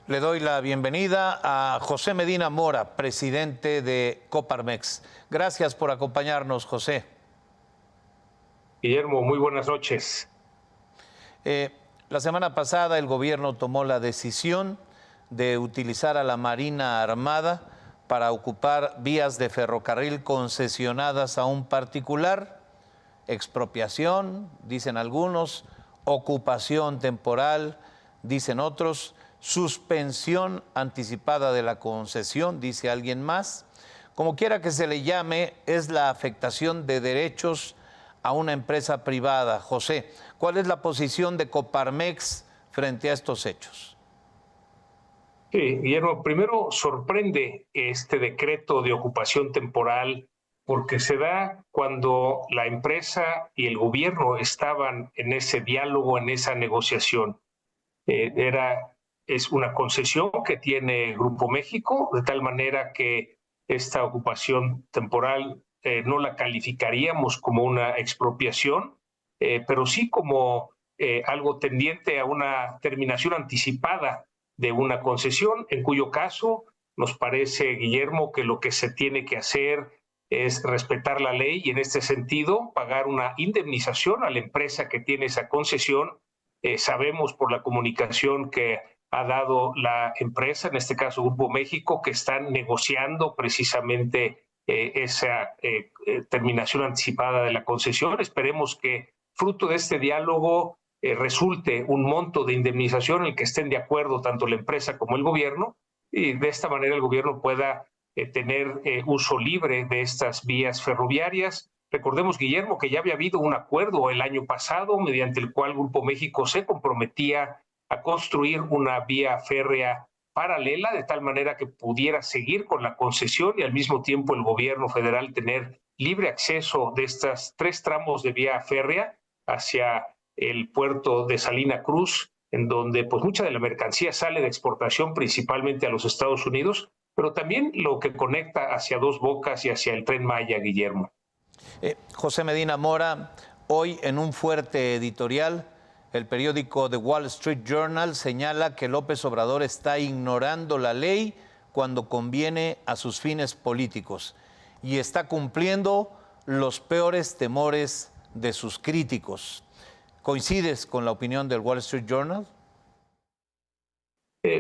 Le doy la bienvenida a José Medina Mora, presidente de Coparmex. Gracias por acompañarnos, José. Guillermo, muy buenas noches. La semana pasada el gobierno tomó la decisión de utilizar a la Marina Armada para ocupar vías de ferrocarril concesionadas a un particular. Expropiación, dicen algunos, ocupación temporal, dicen otros, suspensión anticipada de la concesión, dice alguien más. Como quiera que se le llame, es la afectación de derechos a una empresa privada. José, ¿cuál es la posición de Coparmex frente a estos hechos? Sí, Guillermo, primero sorprende este decreto de ocupación temporal porque se da cuando la empresa y el gobierno estaban en ese diálogo, en esa negociación. Es una concesión que tiene Grupo México, de tal manera que esta ocupación temporal no la calificaríamos como una expropiación, pero sí como algo tendiente a una terminación anticipada de una concesión, en cuyo caso nos parece, Guillermo, que lo que se tiene que hacer es respetar la ley y en este sentido pagar una indemnización a la empresa que tiene esa concesión. Sabemos por la comunicación que ha dado la empresa, en este caso Grupo México, que están negociando precisamente esa terminación anticipada de la concesión. Esperemos que fruto de este diálogo resulte un monto de indemnización en el que estén de acuerdo tanto la empresa como el gobierno, y de esta manera el gobierno pueda tener uso libre de estas vías ferroviarias. Recordemos, Guillermo, que ya había habido un acuerdo el año pasado mediante el cual Grupo México se comprometía a construir una vía férrea paralela de tal manera que pudiera seguir con la concesión y al mismo tiempo el gobierno federal tener libre acceso de estas 3 tramos de vía férrea hacia el puerto de Salina Cruz, en donde pues mucha de la mercancía sale de exportación principalmente a los Estados Unidos, pero también lo que conecta hacia Dos Bocas y hacia el Tren Maya, Guillermo. José Medina Mora, hoy en un fuerte editorial, el periódico The Wall Street Journal señala que López Obrador está ignorando la ley cuando conviene a sus fines políticos y está cumpliendo los peores temores de sus críticos. ¿Coincides con la opinión del Wall Street Journal?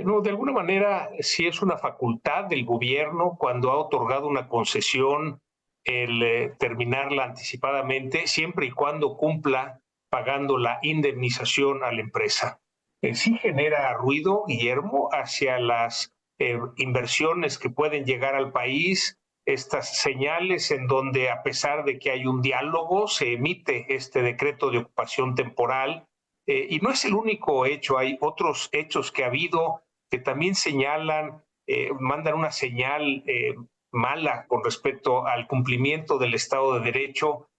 No, de alguna manera sí es una facultad del gobierno cuando ha otorgado una concesión el terminarla anticipadamente, siempre y cuando cumpla pagando la indemnización a la empresa. Sí genera ruido, Guillermo, hacia las inversiones que pueden llegar al país, estas señales en donde a pesar de que hay un diálogo, se emite este decreto de ocupación temporal. Y no es el único hecho, hay otros hechos que ha habido que también señalan, mandan una señal mala con respecto al cumplimiento del Estado de Derecho.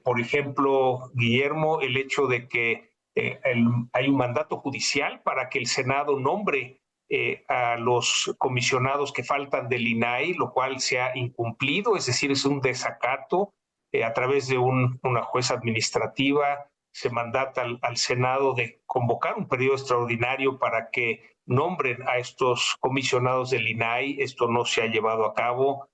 Por ejemplo, Guillermo, el hecho de que hay un mandato judicial para que el Senado nombre a los comisionados que faltan del INAI, lo cual se ha incumplido, es decir, es un desacato a través de una jueza administrativa. Se mandata al Senado de convocar un periodo extraordinario para que nombren a estos comisionados del INAI. Esto no se ha llevado a cabo.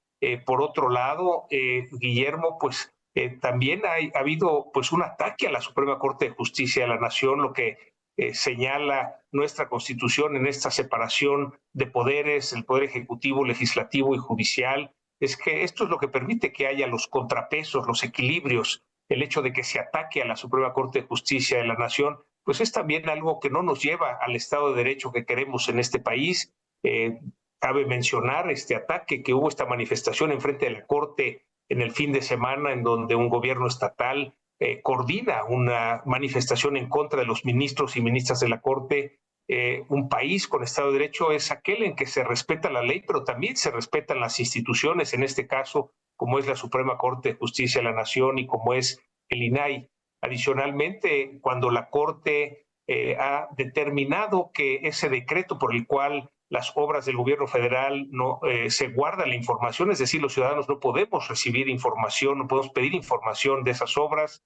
Por otro lado, Guillermo, pues también ha habido pues un ataque a la Suprema Corte de Justicia de la Nación, lo que señala nuestra Constitución en esta separación de poderes, el poder ejecutivo, legislativo y judicial. Es que esto es lo que permite que haya los contrapesos, los equilibrios. El hecho de que se ataque a la Suprema Corte de Justicia de la Nación, pues es también algo que no nos lleva al Estado de Derecho que queremos en este país. Cabe mencionar este ataque que hubo, esta manifestación enfrente de la Corte en el fin de semana, en donde un gobierno estatal coordina una manifestación en contra de los ministros y ministras de la Corte. Un país con Estado de Derecho es aquel en que se respeta la ley, pero también se respetan las instituciones, en este caso, como es la Suprema Corte de Justicia de la Nación y como es el INAI. Adicionalmente, cuando la Corte ha determinado que ese decreto por el cual las obras del gobierno federal no se guarda la información, es decir, los ciudadanos no podemos recibir información, no podemos pedir información de esas obras,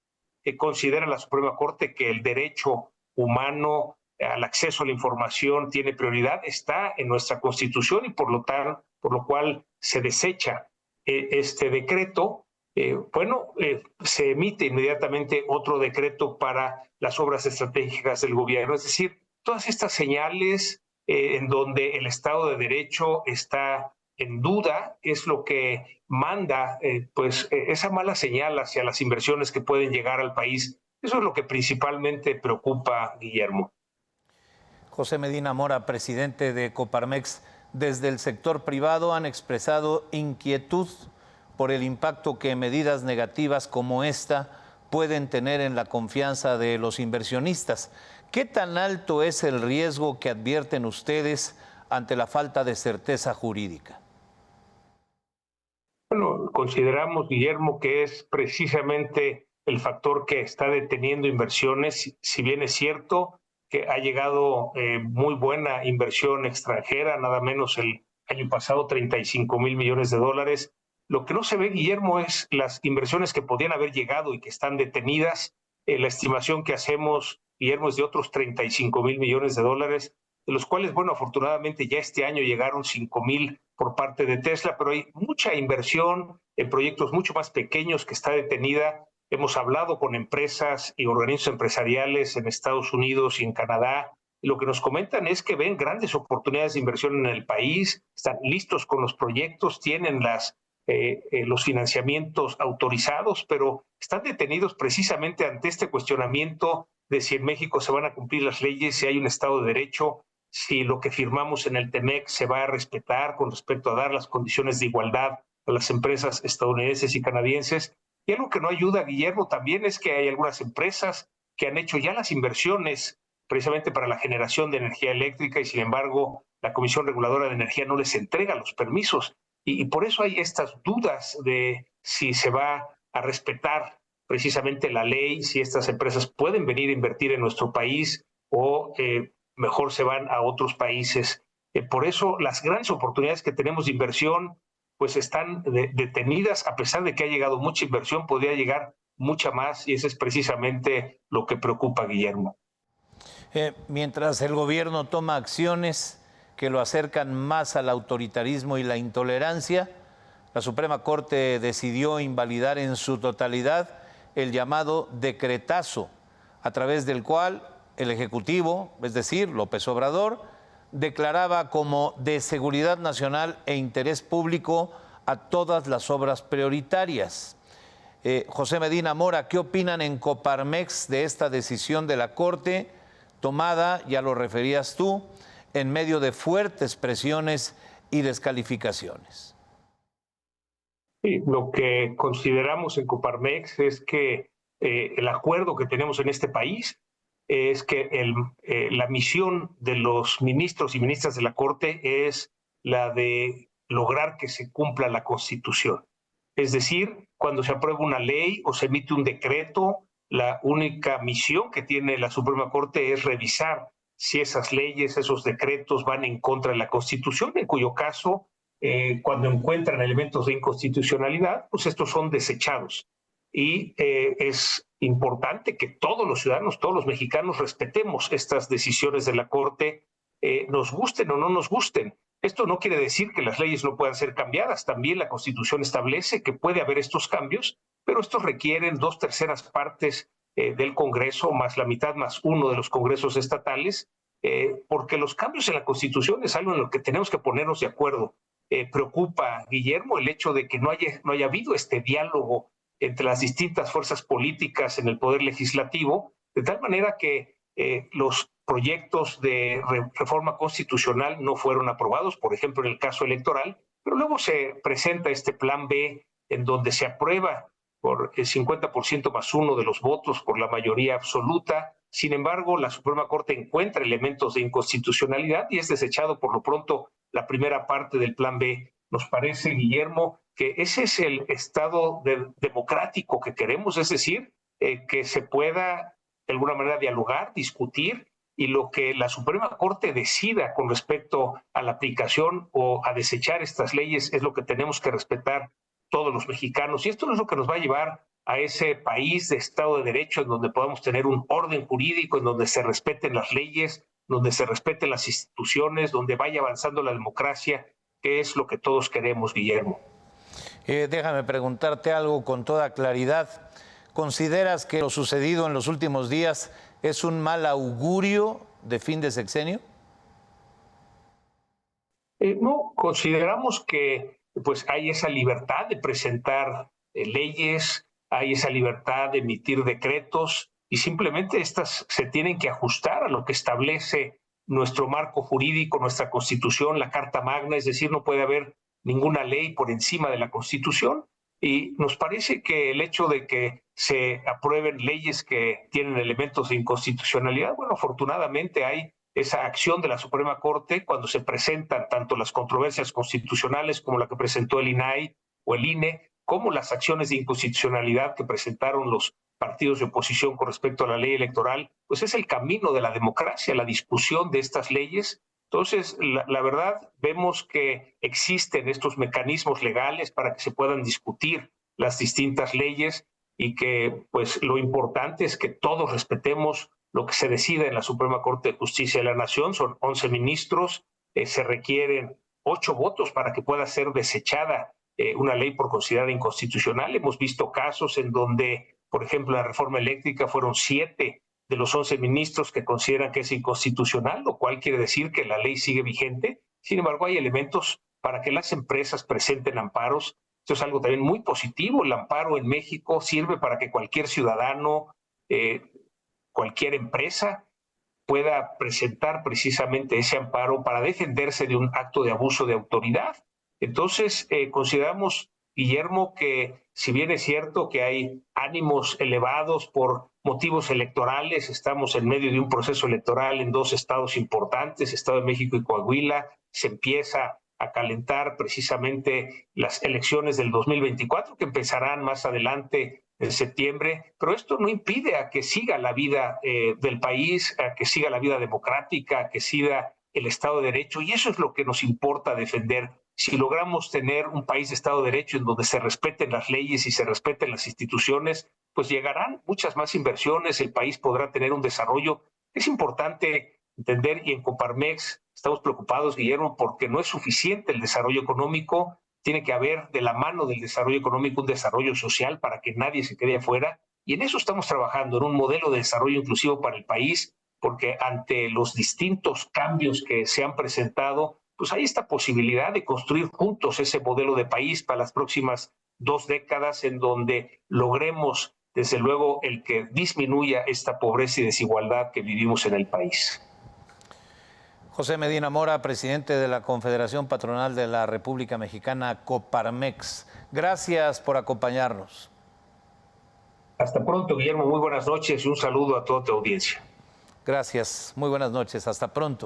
considera la Suprema Corte que el derecho humano al acceso a la información tiene prioridad, está en nuestra Constitución y por lo cual se desecha este decreto. Se emite inmediatamente otro decreto para las obras estratégicas del gobierno. Es decir, todas estas señales en donde el Estado de Derecho está en duda es lo que manda esa mala señal hacia las inversiones que pueden llegar al país. Eso es lo que principalmente preocupa, Guillermo. José Medina Mora, presidente de Coparmex, desde el sector privado han expresado inquietud por el impacto que medidas negativas como esta pueden tener en la confianza de los inversionistas. ¿Qué tan alto es el riesgo que advierten ustedes ante la falta de certeza jurídica? Bueno, consideramos, Guillermo, que es precisamente el factor que está deteniendo inversiones. Si bien es cierto que ha llegado muy buena inversión extranjera, nada menos el año pasado 35,000 millones de dólares, lo que no se ve, Guillermo, es las inversiones que podían haber llegado y que están detenidas. La estimación que hacemos, Guillermo, es de otros 35,000 millones de dólares, de los cuales, bueno, afortunadamente ya este año llegaron 5,000 por parte de Tesla, pero hay mucha inversión en proyectos mucho más pequeños que está detenida. Hemos hablado con empresas y organismos empresariales en Estados Unidos y en Canadá. Lo que nos comentan es que ven grandes oportunidades de inversión en el país, están listos con los proyectos, tienen los financiamientos autorizados, pero están detenidos precisamente ante este cuestionamiento de si en México se van a cumplir las leyes, si hay un Estado de Derecho, si lo que firmamos en el TEMEC se va a respetar con respecto a dar las condiciones de igualdad a las empresas estadounidenses y canadienses. Y algo que no ayuda, Guillermo, también es que hay algunas empresas que han hecho ya las inversiones precisamente para la generación de energía eléctrica y sin embargo la Comisión Reguladora de Energía no les entrega los permisos. Y por eso hay estas dudas de si se va a respetar precisamente la ley, si estas empresas pueden venir a invertir en nuestro país o mejor se van a otros países. Por eso las grandes oportunidades que tenemos de inversión pues están detenidas, a pesar de que ha llegado mucha inversión, podría llegar mucha más y eso es precisamente lo que preocupa, Guillermo. Mientras el gobierno toma acciones que lo acercan más al autoritarismo y la intolerancia, la Suprema Corte decidió invalidar en su totalidad el llamado decretazo, a través del cual el Ejecutivo, es decir, López Obrador, declaraba como de seguridad nacional e interés público a todas las obras prioritarias. José Medina Mora, ¿qué opinan en Coparmex de esta decisión de la Corte tomada, ya lo referías tú, en medio de fuertes presiones y descalificaciones? Sí, lo que consideramos en Coparmex es que el acuerdo que tenemos en este país es que la misión de los ministros y ministras de la Corte es la de lograr que se cumpla la Constitución. Es decir, cuando se aprueba una ley o se emite un decreto, la única misión que tiene la Suprema Corte es revisar si esas leyes, esos decretos van en contra de la Constitución, en cuyo caso, cuando encuentran elementos de inconstitucionalidad, pues estos son desechados. Y es importante que todos los ciudadanos, todos los mexicanos respetemos estas decisiones de la Corte, nos gusten o no nos gusten. Esto no quiere decir que las leyes no puedan ser cambiadas. También la Constitución establece que puede haber estos cambios, pero estos requieren 2/3 partes del Congreso, más la mitad más uno de los congresos estatales, porque los cambios en la Constitución es algo en lo que tenemos que ponernos de acuerdo. Preocupa, Guillermo, el hecho de que no haya habido este diálogo entre las distintas fuerzas políticas en el Poder Legislativo, de tal manera que los proyectos de reforma constitucional no fueron aprobados, por ejemplo, en el caso electoral, pero luego se presenta este plan B en donde se aprueba por el 50% más uno de los votos por la mayoría absoluta. Sin embargo, la Suprema Corte encuentra elementos de inconstitucionalidad y es desechado por lo pronto la primera parte del plan B. Nos parece, Guillermo, que ese es el Estado democrático que queremos, es decir, que se pueda de alguna manera dialogar, discutir, y lo que la Suprema Corte decida con respecto a la aplicación o a desechar estas leyes es lo que tenemos que respetar todos los mexicanos. Y esto no es lo que nos va a llevar a ese país de Estado de Derecho en donde podamos tener un orden jurídico, en donde se respeten las leyes, donde se respeten las instituciones, donde vaya avanzando la democracia, que es lo que todos queremos, Guillermo. Déjame preguntarte algo con toda claridad. ¿Consideras que lo sucedido en los últimos días es un mal augurio de fin de sexenio? No, consideramos que pues hay esa libertad de presentar leyes, hay esa libertad de emitir decretos y simplemente estas se tienen que ajustar a lo que establece nuestro marco jurídico, nuestra Constitución, la Carta Magna, es decir, no puede haber ninguna ley por encima de la Constitución. Y nos parece que el hecho de que se aprueben leyes que tienen elementos de inconstitucionalidad, bueno, afortunadamente hay esa acción de la Suprema Corte cuando se presentan tanto las controversias constitucionales como la que presentó el INAI o el INE, como las acciones de inconstitucionalidad que presentaron los partidos de oposición con respecto a la ley electoral, pues es el camino de la democracia, la discusión de estas leyes. Entonces, la verdad, vemos que existen estos mecanismos legales para que se puedan discutir las distintas leyes y que, pues, lo importante es que todos respetemos lo que se decide en la Suprema Corte de Justicia de la Nación. Son 11 ministros, se requieren 8 votos para que pueda ser desechada una ley por considerada inconstitucional. Hemos visto casos en donde, por ejemplo, la reforma eléctrica fueron 7 de los 11 ministros que consideran que es inconstitucional, lo cual quiere decir que la ley sigue vigente. Sin embargo, hay elementos para que las empresas presenten amparos. Esto es algo también muy positivo. El amparo en México sirve para que cualquier ciudadano, cualquier empresa pueda presentar precisamente ese amparo para defenderse de un acto de abuso de autoridad. Entonces, consideramos, Guillermo, que si bien es cierto que hay ánimos elevados por motivos electorales, estamos en medio de un proceso electoral en 2 estados importantes, Estado de México y Coahuila, se empieza a calentar precisamente las elecciones del 2024, que empezarán más adelante en septiembre, pero esto no impide a que siga la vida del país, a que siga la vida democrática, a que siga el Estado de Derecho, y eso es lo que nos importa defender. Si logramos tener un país de Estado de Derecho en donde se respeten las leyes y se respeten las instituciones, pues llegarán muchas más inversiones, el país podrá tener un desarrollo. Es importante entender, y en Coparmex estamos preocupados, Guillermo, porque no es suficiente el desarrollo económico, tiene que haber de la mano del desarrollo económico un desarrollo social para que nadie se quede afuera, y en eso estamos trabajando, en un modelo de desarrollo inclusivo para el país, porque ante los distintos cambios que se han presentado, pues hay esta posibilidad de construir juntos ese modelo de país para las próximas 2 décadas en donde logremos, desde luego, el que disminuya esta pobreza y desigualdad que vivimos en el país. José Medina Mora, presidente de la Confederación Patronal de la República Mexicana, Coparmex. Gracias por acompañarnos. Hasta pronto, Guillermo. Muy buenas noches y un saludo a toda tu audiencia. Gracias. Muy buenas noches. Hasta pronto.